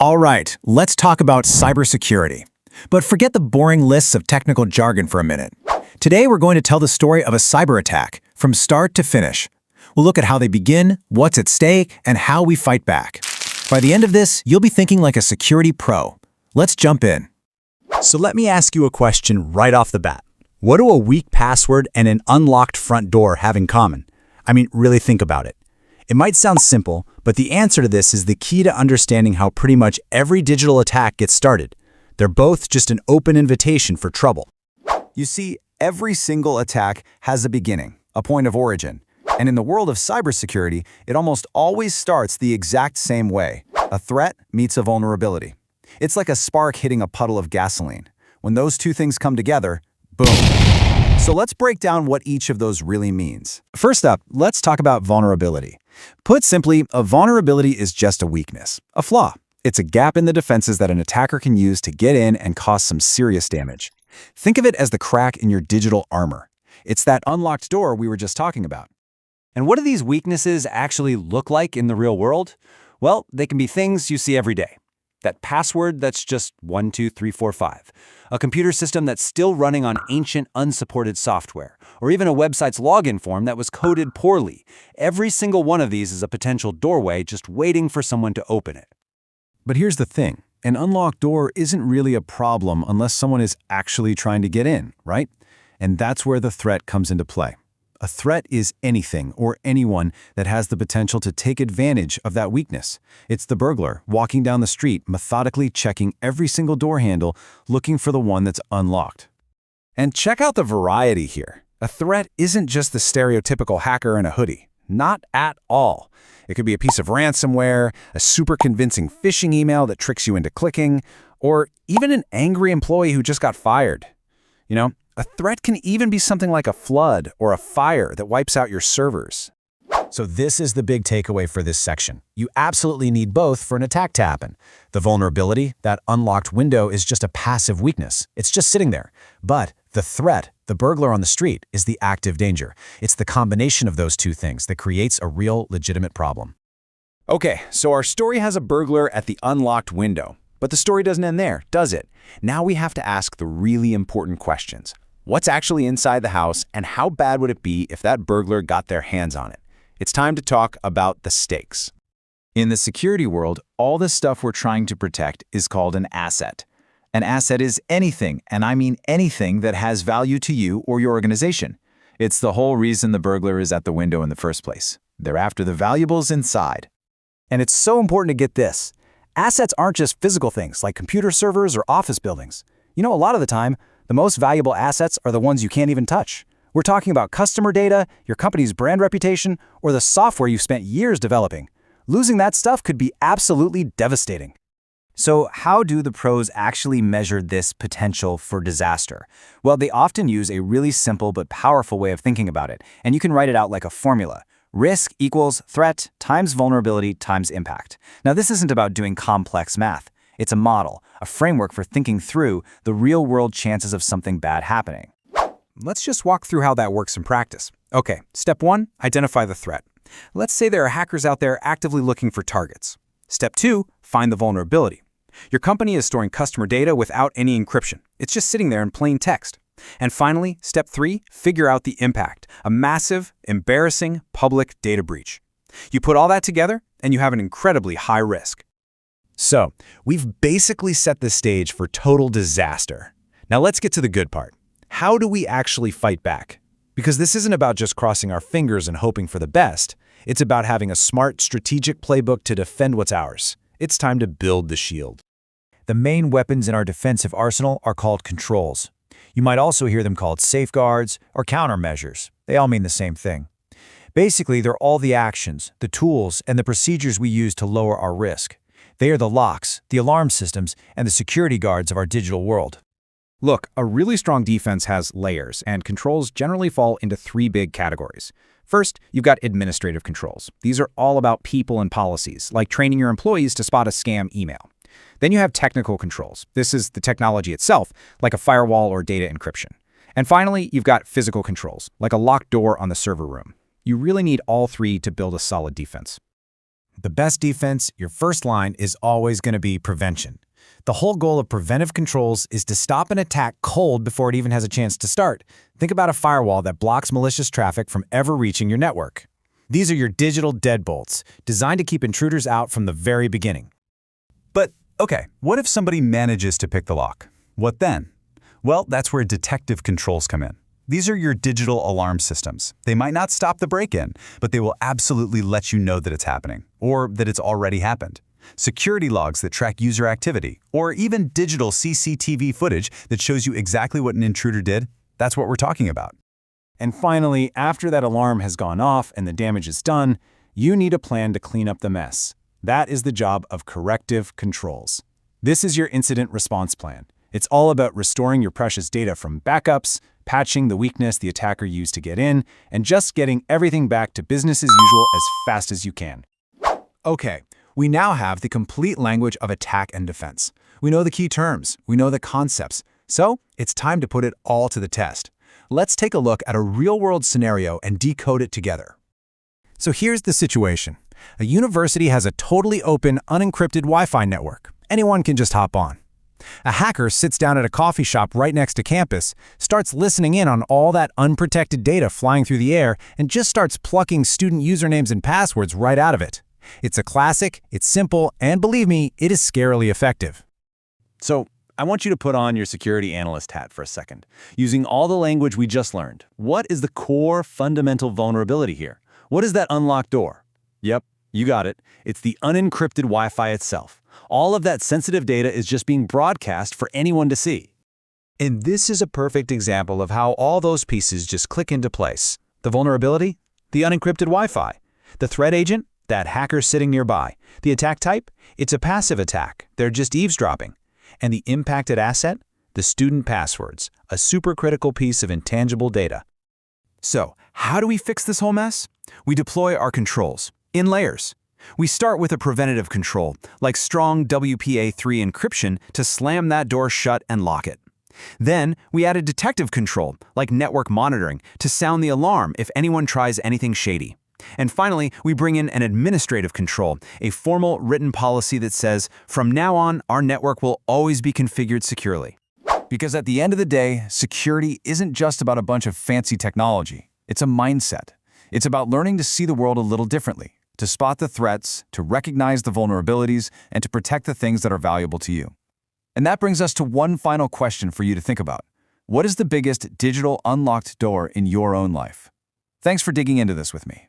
All right, let's talk about cybersecurity. But forget the boring lists of technical jargon for a minute. Today we're going to tell the story of a cyber attack, from start to finish. We'll look at how they begin, what's at stake, and how we fight back. By the end of this, you'll be thinking like a security pro. Let's jump in. So let me ask you a question right off the bat. What do a weak password and an unlocked front door have in common? I mean, really think about it. It might sound simple, but the answer to this is the key to understanding how pretty much every digital attack gets started. They're both just an open invitation for trouble. You see, every single attack has a beginning, a point of origin. And in the world of cybersecurity, it almost always starts the exact same way. A threat meets a vulnerability. It's like a spark hitting a puddle of gasoline. When those two things come together, boom. So let's break down what each of those really means. First up, let's talk about vulnerability. Put simply, a vulnerability is just a weakness, a flaw. It's a gap in the defenses that an attacker can use to get in and cause some serious damage. Think of it as the crack in your digital armor. It's that unlocked door we were just talking about. And what do these weaknesses actually look like in the real world? Well, they can be things you see every day. That password that's just 12345, a computer system that's still running on ancient, unsupported software, or even a website's login form that was coded poorly. Every single one of these is a potential doorway just waiting for someone to open it. But here's the thing. An unlocked door isn't really a problem unless someone is actually trying to get in, right? And that's where the threat comes into play. A threat is anything or anyone that has the potential to take advantage of that weakness. It's the burglar walking down the street, methodically checking every single door handle, looking for the one that's unlocked. And check out the variety here. A threat isn't just the stereotypical hacker in a hoodie. Not at all. It could be a piece of ransomware, a super convincing phishing email that tricks you into clicking, or even an angry employee who just got fired. You know, a threat can even be something like a flood or a fire that wipes out your servers. So this is the big takeaway for this section. You absolutely need both for an attack to happen. The vulnerability, that unlocked window, is just a passive weakness. It's just sitting there. But the threat, the burglar on the street, is the active danger. It's the combination of those two things that creates a real, legitimate problem. Okay, so our story has a burglar at the unlocked window. But the story doesn't end there, does it? Now we have to ask the really important questions. What's actually inside the house, and how bad would it be if that burglar got their hands on it? It's time to talk about the stakes. In the security world, all the stuff we're trying to protect is called an asset. An asset is anything, and I mean anything, that has value to you or your organization. It's the whole reason the burglar is at the window in the first place. They're after the valuables inside. And it's so important to get this. Assets aren't just physical things like computer servers or office buildings. You know, a lot of the time, the most valuable assets are the ones you can't even touch. We're talking about customer data, your company's brand reputation, or the software you've spent years developing. Losing that stuff could be absolutely devastating. So how do the pros actually measure this potential for disaster? Well, they often use a really simple but powerful way of thinking about it, and you can write it out like a formula. Risk equals threat times vulnerability times impact. Now, this isn't about doing complex math. It's a model, a framework for thinking through the real-world chances of something bad happening. Let's just walk through how that works in practice. Okay, step 1, identify the threat. Let's say there are hackers out there actively looking for targets. Step 2, find the vulnerability. Your company is storing customer data without any encryption. It's just sitting there in plain text. And finally, step 3, figure out the impact, a massive, embarrassing public data breach. You put all that together, and you have an incredibly high risk. So, we've basically set the stage for total disaster. Now let's get to the good part. How do we actually fight back? Because this isn't about just crossing our fingers and hoping for the best. It's about having a smart, strategic playbook to defend what's ours. It's time to build the shield. The main weapons in our defensive arsenal are called controls. You might also hear them called safeguards or countermeasures. They all mean the same thing. Basically, they're all the actions, the tools, and the procedures we use to lower our risk. They are the locks, the alarm systems, and the security guards of our digital world. Look, a really strong defense has layers, and controls generally fall into 3 big categories. First, you've got administrative controls. These are all about people and policies, like training your employees to spot a scam email. Then you have technical controls. This is the technology itself, like a firewall or data encryption. And finally, you've got physical controls, like a locked door on the server room. You really need all 3 to build a solid defense. The best defense, your first line, is always going to be prevention. The whole goal of preventive controls is to stop an attack cold before it even has a chance to start. Think about a firewall that blocks malicious traffic from ever reaching your network. These are your digital deadbolts, designed to keep intruders out from the very beginning. But, okay, what if somebody manages to pick the lock? What then? Well, that's where detective controls come in. These are your digital alarm systems. They might not stop the break-in, but they will absolutely let you know that it's happening, or that it's already happened. Security logs that track user activity, or even digital CCTV footage that shows you exactly what an intruder did, that's what we're talking about. And finally, after that alarm has gone off and the damage is done, you need a plan to clean up the mess. That is the job of corrective controls. This is your incident response plan. It's all about restoring your precious data from backups, patching the weakness the attacker used to get in, and just getting everything back to business as usual as fast as you can. Okay, we now have the complete language of attack and defense. We know the key terms, we know the concepts, so it's time to put it all to the test. Let's take a look at a real-world scenario and decode it together. So here's the situation. A university has a totally open, unencrypted Wi-Fi network. Anyone can just hop on. A hacker sits down at a coffee shop right next to campus, starts listening in on all that unprotected data flying through the air, and just starts plucking student usernames and passwords right out of it. It's a classic, it's simple, and believe me, it is scarily effective. So, I want you to put on your security analyst hat for a second. Using all the language we just learned, what is the core fundamental vulnerability here? What is that unlocked door? Yep, you got it. It's the unencrypted Wi-Fi itself. All of that sensitive data is just being broadcast for anyone to see. And this is a perfect example of how all those pieces just click into place. The vulnerability? The unencrypted Wi-Fi. The threat agent? That hacker sitting nearby. The attack type? It's a passive attack. They're just eavesdropping. And the impacted asset? The student passwords, a supercritical piece of intangible data. So, how do we fix this whole mess? We deploy our controls in layers. We start with a preventative control, like strong WPA3 encryption to slam that door shut and lock it. Then, we add a detective control, like network monitoring, to sound the alarm if anyone tries anything shady. And finally, we bring in an administrative control, a formal written policy that says, from now on, our network will always be configured securely. Because at the end of the day, security isn't just about a bunch of fancy technology. It's a mindset. It's about learning to see the world a little differently, to spot the threats, to recognize the vulnerabilities, and to protect the things that are valuable to you. And that brings us to one final question for you to think about. What is the biggest digital unlocked door in your own life? Thanks for digging into this with me.